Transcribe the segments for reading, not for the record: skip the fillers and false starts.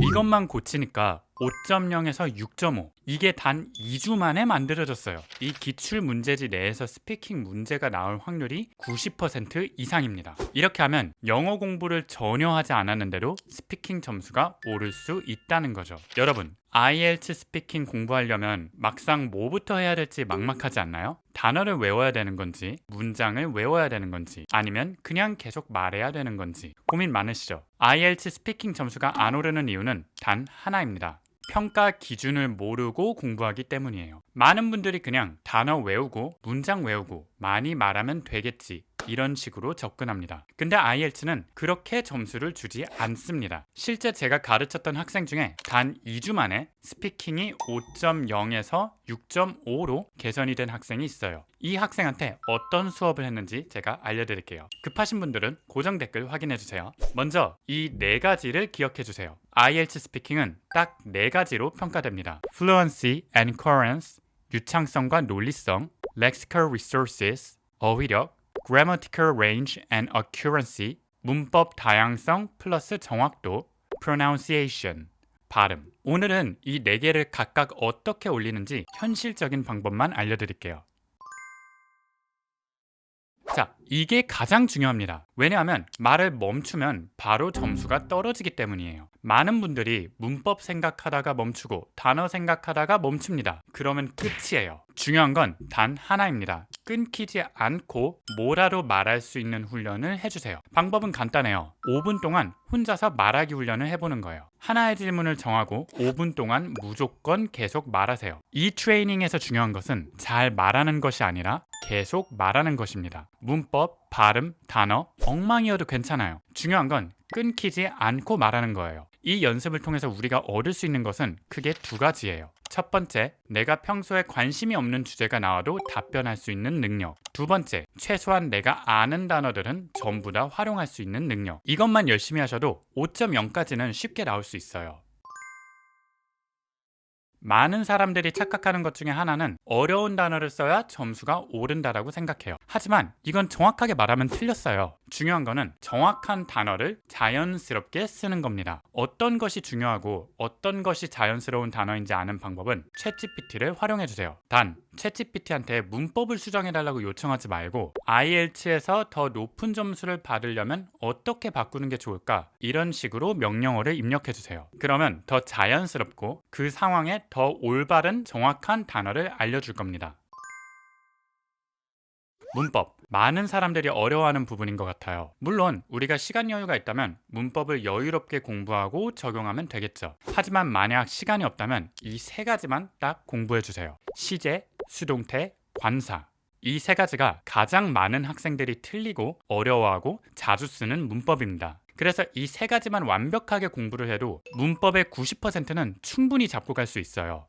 이것만 고치니까 5.0에서 6.5 이게 단 2주 만에 만들어졌어요. 이 기출 문제지 내에서 스피킹 문제가 나올 확률이 90% 이상입니다. 이렇게 하면 영어 공부를 전혀 하지 않았는데도 스피킹 점수가 오를 수 있다는 거죠. 여러분, IELTS 스피킹 공부하려면 막상 뭐부터 해야 될지 막막하지 않나요? 단어를 외워야 되는 건지, 문장을 외워야 되는 건지, 아니면 그냥 계속 말해야 되는 건지 고민 많으시죠? IELTS 스피킹 점수가 안 오르는 이유는 단 하나입니다. 평가 기준을 모르고 공부하기 때문이에요. 많은 분들이 그냥 단어 외우고 문장 외우고 많이 말하면 되겠지 이런 식으로 접근합니다. 근데 IELTS는 그렇게 점수를 주지 않습니다. 실제 제가 가르쳤던 학생 중에 단 2주 만에 스피킹이 5.0에서 6.5로 개선이 된 학생이 있어요. 이 학생한테 어떤 수업을 했는지 제가 알려드릴게요. 급하신 분들은 고정 댓글 확인해주세요. 먼저 이 네 가지를 기억해주세요. IELTS 스피킹은 딱 네 가지로 평가됩니다. Fluency and Coherence, 유창성과 논리성, Lexical Resources, 어휘력, Grammatical Range and Accuracy, 문법 다양성 플러스 정확도, Pronunciation, 발음. 오늘은 이 네 개를 각각 어떻게 올리는지 현실적인 방법만 알려드릴게요. 자, 이게 가장 중요합니다. 왜냐하면 말을 멈추면 바로 점수가 떨어지기 때문이에요. 많은 분들이 문법 생각하다가 멈추고 단어 생각하다가 멈춥니다. 그러면 끝이에요. 중요한 건 단 하나입니다. 끊기지 않고 뭐라도 말할 수 있는 훈련을 해주세요. 방법은 간단해요. 5분 동안 혼자서 말하기 훈련을 해보는 거예요. 하나의 질문을 정하고 5분 동안 무조건 계속 말하세요. 이 트레이닝에서 중요한 것은 잘 말하는 것이 아니라 계속 말하는 것입니다. 문법, 발음, 단어, 엉망이어도 괜찮아요. 중요한 건 끊기지 않고 말하는 거예요. 이 연습을 통해서 우리가 얻을 수 있는 것은 크게 두 가지예요. 첫 번째, 내가 평소에 관심이 없는 주제가 나와도 답변할 수 있는 능력. 두 번째, 최소한 내가 아는 단어들은 전부 다 활용할 수 있는 능력. 이것만 열심히 하셔도 5.0까지는 쉽게 나올 수 있어요. 많은 사람들이 착각하는 것 중에 하나는 어려운 단어를 써야 점수가 오른다라고 생각해요. 하지만 이건 정확하게 말하면 틀렸어요. 중요한 거는 정확한 단어를 자연스럽게 쓰는 겁니다. 어떤 것이 중요하고 어떤 것이 자연스러운 단어인지 아는 방법은 챗GPT를 활용해주세요. 단, 챗GPT한테 문법을 수정해달라고 요청하지 말고 IELTS에서 더 높은 점수를 받으려면 어떻게 바꾸는 게 좋을까? 이런 식으로 명령어를 입력해주세요. 그러면 더 자연스럽고 그 상황에 더 올바른 정확한 단어를 알려줄 겁니다. 문법. 많은 사람들이 어려워하는 부분인 것 같아요. 물론 우리가 시간 여유가 있다면 문법을 여유롭게 공부하고 적용하면 되겠죠. 하지만 만약 시간이 없다면 이 세 가지만 딱 공부해주세요. 시제, 수동태, 관사. 이 세 가지가 가장 많은 학생들이 틀리고 어려워하고 자주 쓰는 문법입니다. 그래서 이 세 가지만 완벽하게 공부를 해도 문법의 90%는 충분히 잡고 갈 수 있어요.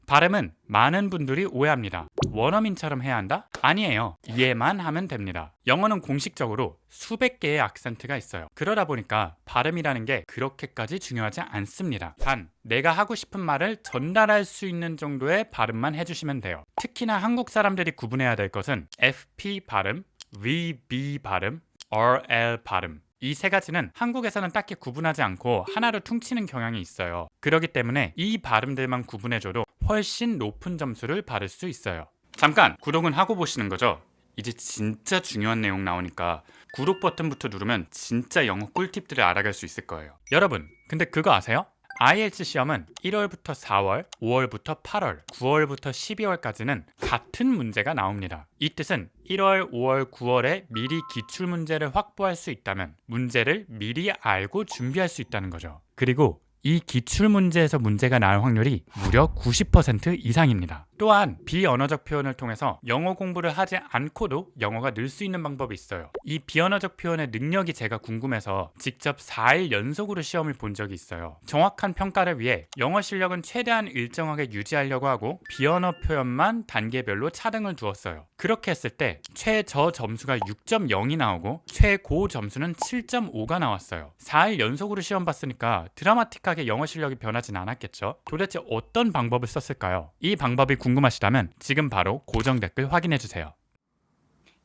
발음은 많은 분들이 오해합니다. 원어민처럼 해야 한다? 아니에요. 이해만 하면 됩니다. 영어는 공식적으로 수백 개의 악센트가 있어요. 그러다 보니까 발음이라는 게 그렇게까지 중요하지 않습니다. 단, 내가 하고 싶은 말을 전달할 수 있는 정도의 발음만 해주시면 돼요. 특히나 한국 사람들이 구분해야 될 것은 FP 발음, VB 발음, RL 발음. 이 세 가지는 한국에서는 딱히 구분하지 않고 하나로 퉁치는 경향이 있어요. 그렇기 때문에 이 발음들만 구분해줘도 훨씬 높은 점수를 받을 수 있어요. 잠깐 구독은 하고 보시는 거죠? 이제 진짜 중요한 내용 나오니까 구독 버튼부터 누르면 진짜 영어 꿀팁들을 알아갈 수 있을 거예요. 여러분, 근데 그거 아세요? IELTS 시험은 1월부터 4월, 5월부터 8월, 9월부터 12월까지는 같은 문제가 나옵니다. 이 뜻은 1월, 5월, 9월에 미리 기출문제를 확보할 수 있다면 문제를 미리 알고 준비할 수 있다는 거죠. 그리고 이 기출문제에서 문제가 나올 확률이 무려 90% 이상입니다. 또한 비언어적 표현을 통해서 영어 공부를 하지 않고도 영어가 늘 수 있는 방법이 있어요. 이 비언어적 표현의 능력이 제가 궁금해서 직접 4일 연속으로 시험을 본 적이 있어요. 정확한 평가를 위해 영어 실력은 최대한 일정하게 유지하려고 하고 비언어 표현만 단계별로 차등을 두었어요. 그렇게 했을 때 최저 점수가 6.0이 나오고 최고 점수는 7.5가 나왔어요. 4일 연속으로 시험 봤으니까 드라마틱하게 영어 실력이 변하진 않았겠죠? 도대체 어떤 방법을 썼을까요? 이 방법이 궁금하시다면 지금 바로 고정 댓글 확인해주세요.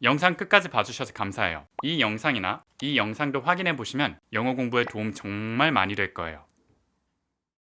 영상 끝까지 봐주셔서 감사해요. 이 영상이나 이 영상도 확인해 보시면 영어 공부에 도움 정말 많이 될 거예요.